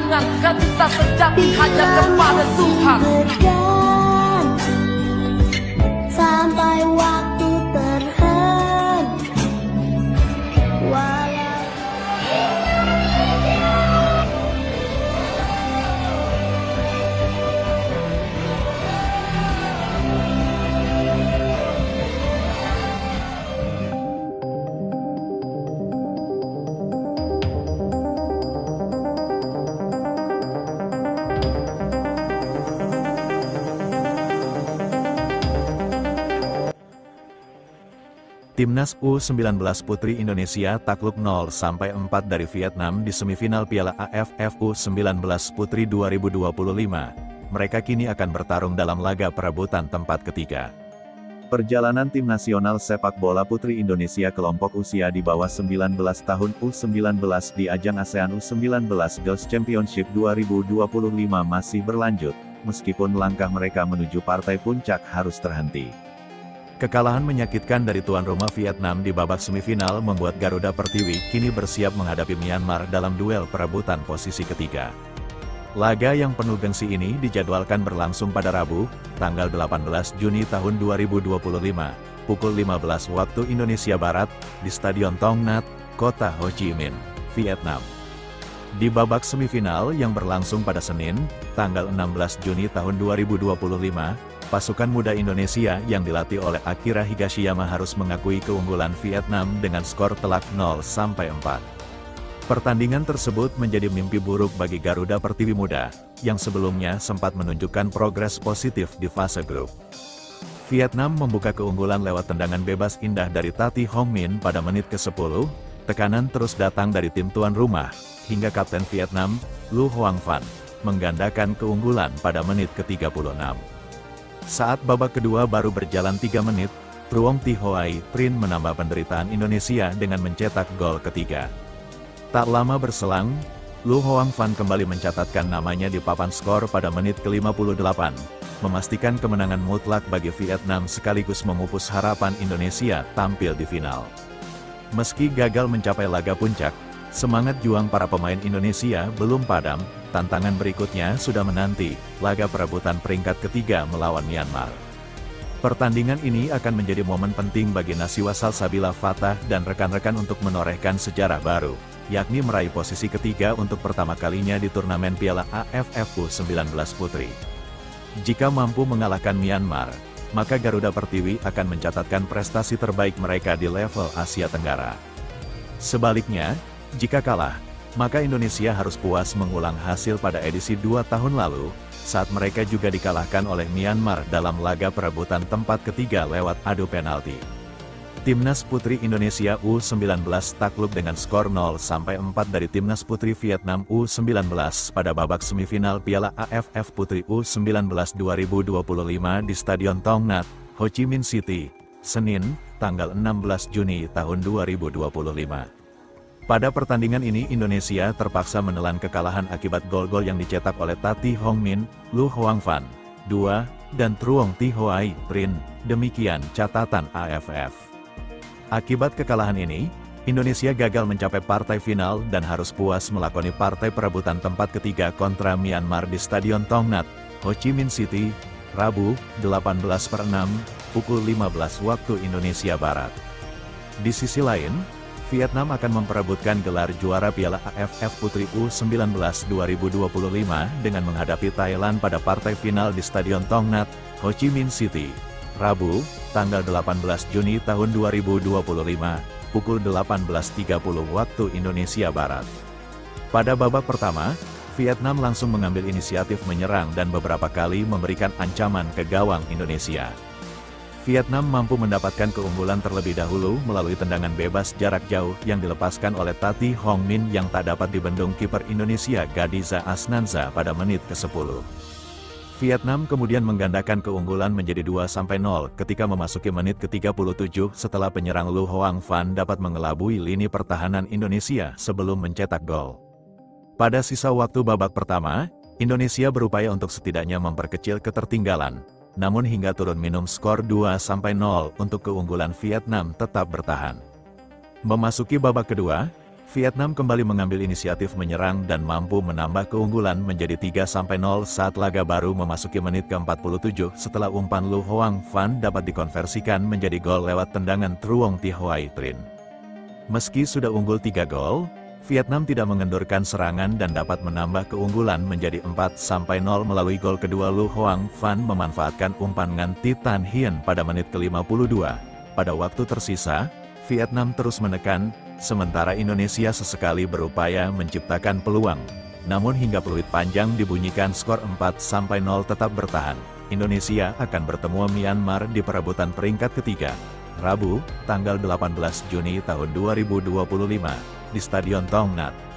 dengan cinta sejati hanya kepada Tuhan. Sampai waktu terhenti. Timnas U19 Putri Indonesia takluk 0-4 dari Vietnam di semifinal Piala AFF U19 Putri 2025. Mereka kini akan bertarung dalam laga perebutan tempat ketiga. Perjalanan tim nasional sepak bola putri Indonesia kelompok usia di bawah 19 tahun U19 di ajang ASEAN U19 Girls Championship 2025 masih berlanjut, meskipun langkah mereka menuju partai puncak harus terhenti. Kekalahan menyakitkan dari tuan rumah Vietnam di babak semifinal membuat Garuda Pertiwi kini bersiap menghadapi Myanmar dalam duel perebutan posisi ketiga. Laga yang penuh gengsi ini dijadwalkan berlangsung pada Rabu, tanggal 18 Juni tahun 2025, pukul 15 waktu Indonesia Barat, di Stadion Tong Nhat, kota Ho Chi Minh, Vietnam. Di babak semifinal yang berlangsung pada Senin, tanggal 16 Juni tahun 2025, pasukan muda Indonesia yang dilatih oleh Akira Higashiyama harus mengakui keunggulan Vietnam dengan skor telak 0-4. Pertandingan tersebut menjadi mimpi buruk bagi Garuda Pertiwi Muda, yang sebelumnya sempat menunjukkan progres positif di fase grup. Vietnam membuka keunggulan lewat tendangan bebas indah dari Tati Hong Min pada menit ke-10, tekanan terus datang dari tim tuan rumah, hingga Kapten Vietnam, Lu Hoang Van, menggandakan keunggulan pada menit ke-36. Saat babak kedua baru berjalan 3 menit, Truong Thi Hoai Trinh menambah penderitaan Indonesia dengan mencetak gol ketiga. Tak lama berselang, Lu Hoang Van kembali mencatatkan namanya di papan skor pada menit ke-58, memastikan kemenangan mutlak bagi Vietnam sekaligus memupus harapan Indonesia tampil di final. Meski gagal mencapai laga puncak, semangat juang para pemain Indonesia belum padam. Tantangan berikutnya sudah menanti, laga perebutan peringkat ketiga melawan Myanmar. Pertandingan ini akan menjadi momen penting bagi Nasiwa Salsabila Fatah dan rekan-rekan untuk menorehkan sejarah baru, yakni meraih posisi ketiga untuk pertama kalinya di turnamen Piala AFF U19 Putri. Jika mampu mengalahkan Myanmar, maka Garuda Pertiwi akan mencatatkan prestasi terbaik mereka di level Asia Tenggara. Sebaliknya, jika kalah, maka Indonesia harus puas mengulang hasil pada edisi 2 tahun lalu, saat mereka juga dikalahkan oleh Myanmar dalam laga perebutan tempat ketiga lewat adu penalti. Timnas Putri Indonesia U19 takluk dengan skor 0-4 dari Timnas Putri Vietnam U19 pada babak semifinal Piala AFF Putri U19 2025 di Stadion Tong Nhat, Ho Chi Minh City, Senin, tanggal 16 Juni tahun 2025. Pada pertandingan ini Indonesia terpaksa menelan kekalahan akibat gol-gol yang dicetak oleh Tati Hong Min, Lu Hoang Van, 2, dan Truong Thi Hoai Trinh, demikian catatan AFF. Akibat kekalahan ini, Indonesia gagal mencapai partai final dan harus puas melakoni partai perebutan tempat ketiga kontra Myanmar di Stadion Tong Nhat, Ho Chi Minh City, Rabu, 18/6, pukul 15 waktu Indonesia Barat. Di sisi lain, Vietnam akan memperebutkan gelar juara Piala AFF Putri U19 2025 dengan menghadapi Thailand pada partai final di Stadion Tong Nhat, Ho Chi Minh City, Rabu, tanggal 18 Juni tahun 2025, pukul 18.30 waktu Indonesia Barat. Pada babak pertama, Vietnam langsung mengambil inisiatif menyerang dan beberapa kali memberikan ancaman ke gawang Indonesia. Vietnam mampu mendapatkan keunggulan terlebih dahulu melalui tendangan bebas jarak jauh yang dilepaskan oleh Tati Hong Min yang tak dapat dibendung kiper Indonesia Gadiza Asnanza pada menit ke-10. Vietnam kemudian menggandakan keunggulan menjadi 2-0 ketika memasuki menit ke-37 setelah penyerang Lu Hoang Van dapat mengelabui lini pertahanan Indonesia sebelum mencetak gol. Pada sisa waktu babak pertama, Indonesia berupaya untuk setidaknya memperkecil ketertinggalan. Namun hingga turun minum skor 2-0 untuk keunggulan Vietnam tetap bertahan. Memasuki babak kedua, Vietnam kembali mengambil inisiatif menyerang dan mampu menambah keunggulan menjadi 3-0 saat laga baru memasuki menit ke-47 setelah umpan Lu Hoang Van dapat dikonversikan menjadi gol lewat tendangan Truong Thi Huai Trin. Meski sudah unggul 3 gol, Vietnam tidak mengendurkan serangan dan dapat menambah keunggulan menjadi 4-0 melalui gol kedua. Lu Hoang Van memanfaatkan umpan Ngan Thi Tan Hien pada menit ke-52. Pada waktu tersisa, Vietnam terus menekan, sementara Indonesia sesekali berupaya menciptakan peluang. Namun hingga peluit panjang dibunyikan, skor 4-0 tetap bertahan. Indonesia akan bertemu Myanmar di perebutan peringkat ketiga, Rabu, tanggal 18 Juni tahun 2025, di Stadion Tong Nhat.